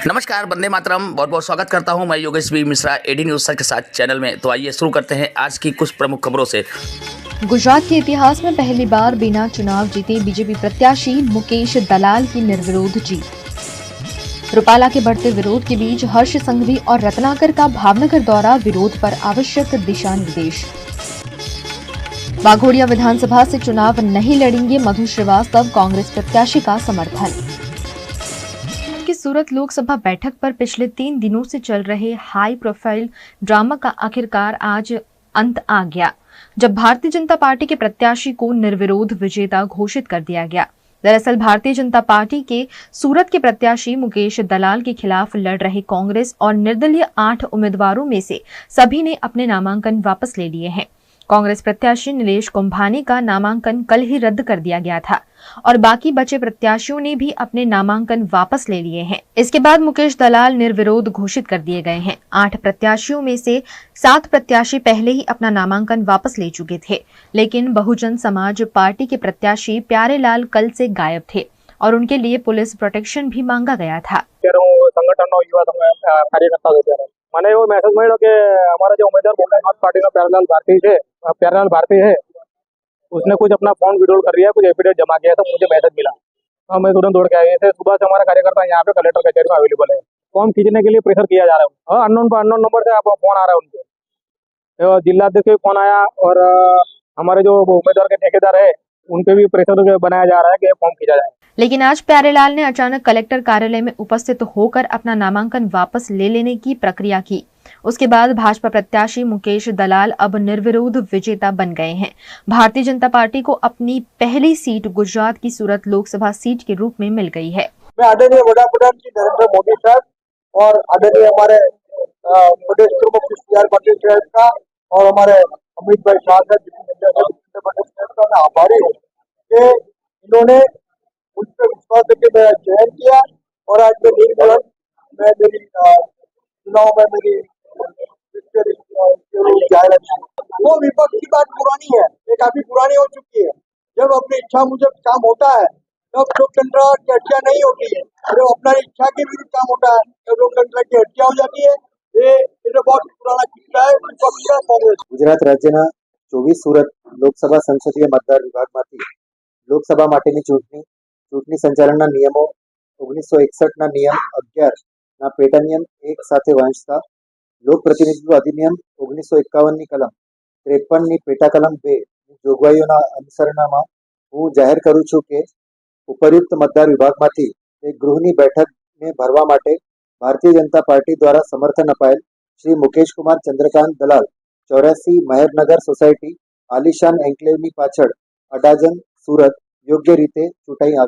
नमस्कार, वंदे मातरम। बहुत बहुत स्वागत करता हूं मैं Yogesh B Mishra AD news sir के साथ चैनल में। तो आइए शुरू करते हैं आज की कुछ प्रमुख खबरों से। गुजरात के इतिहास में पहली बार बिना चुनाव जीते बीजेपी प्रत्याशी मुकेश दलाल की निर्विरोध जीत। रूपाला के बढ़ते विरोध के बीच हर्ष संघवी और रत्नाकर का भावनगर दौरा, विरोध पर आवश्यक दिशा निर्देश। वाघोडिया विधानसभा से चुनाव नहीं लड़ेंगे मधु श्रीवास्तव, कांग्रेस प्रत्याशी का समर्थन। की सूरत लोकसभा बैठक पर पिछले 3 दिनों से चल रहे हाई प्रोफाइल ड्रामा का आखिरकार आज अंत आ गया, जब भारतीय जनता पार्टी के प्रत्याशी को निर्विरोध विजेता घोषित कर दिया गया। दरअसल भारतीय जनता पार्टी के सूरत के प्रत्याशी मुकेश दलाल के खिलाफ लड़ रहे कांग्रेस और निर्दलीय 8 उम्मीदवारों में से सभी ने अपने नामांकन वापस ले लिए हैं। कांग्रेस प्रत्याशी नीलेश कुंभानी का नामांकन कल ही रद्द कर दिया गया था और बाकी बचे प्रत्याशियों ने भी अपने नामांकन वापस ले लिए हैं। इसके बाद मुकेश दलाल निर्विरोध घोषित कर दिए गए हैं। 8 प्रत्याशियों में से 7 प्रत्याशी पहले ही अपना नामांकन वापस ले चुके थे, लेकिन बहुजन समाज पार्टी के प्रत्याशी प्यारेलाल कल से गायब थे और उनके लिए पुलिस प्रोटेक्शन भी मांगा गया था। मैंने वो मैसेज મળ્યો કે हमारा जो उम्मीदवार बहुजन पार्टी का प्यारेलाल भारती है, उसने कुछ अपना फोन विड्रॉल कर लिया, कुछ एफिडेविट जमा किया, तो मुझे मैसेज मिला। हाँ, मैं तुरंत दौड़ के आया। ऐसे सुबह से हमारा कार्यकर्ता यहाँ पे कलेक्टर कचहरी में अवेलेबल है। फॉर्म खींचने के लिए प्रेशर किया जा रहा है। हाँ, अननोन नंबर से आप फोन आ रहा है उनके। जिलाध्यक्ष को फोन आया और हमारे जो उम्मीदवार के ठेकेदार है उन पे भी प्रेशर बनाया जा रहा है कि फॉर्म खींचा जाए। लेकिन आज प्यारेलाल ने अचानक कलेक्टर कार्यालय में उपस्थित होकर अपना नामांकन वापस ले लेने की प्रक्रिया की। उसके बाद भाजपा प्रत्याशी मुकेश दलाल अब निर्विरोध विजेता बन गए हैं। भारतीय जनता पार्टी को अपनी पहली सीट गुजरात की सूरत लोकसभा सीट के रूप में मिल गई है। मैं आदरणीय वडाप्रधान जी नरेंद्र मोदी साहब और आदरणीय हमारे प्रदेश प्रमुख CR पाटिल साहब का और हमारे अमित भाई शाह साहब का मैं आभारी हूँ कि इन्होंने उस पर विश्वास करके मेरा चयन किया और आज मैं निर्विरोध मैं मेरी चुनाव में मेरी जाहिरात। वो विपक्ष की बात पुरानी है, ये काफी पुरानी हो चुकी है। जब अपनी इच्छा मुजब काम होता है तब लोकतंत्र की हत्या नहीं होती है, जब अपना इच्छा के विरुद्ध काम होता है तब लोकतंत्र की हत्या हो जाती है। ये बहुत पुराना किस्सा है विपक्ष का कांग्रेस। गुजरात राज्यના 24 सूरत લોકસભા સંસદીય મતદાર વિભાગમાંથી લોકસભા માટેની ચૂંટણી સંચાલનના નિયમો 1961ના નિયમ 11 ના પેટા નિયમ 1 સાથે વાંચતા લોક પ્રતિનિધિત્વ અધિનિયમ 1951ની કલમ 53ની પેટા કલમ 2 ની જોગવાઈઓના અનુસરણમાં હું જાહેર કરું છું કે ઉપરયુક્ત મતદાર વિભાગમાંથી એક ગૃહની બેઠકને ભરવા માટે ભારતીય જનતા પાર્ટી દ્વારા સમર્થન અપાયેલ શ્રી મુકેશ કુમાર ચંદ્રકાંત દલાલ 84 મહેરનગર સોસાયટી આલિશાન એન્કલેવની પાછળ અડાજણ સુરત યોગ્ય રીતે ચૂંટાઈ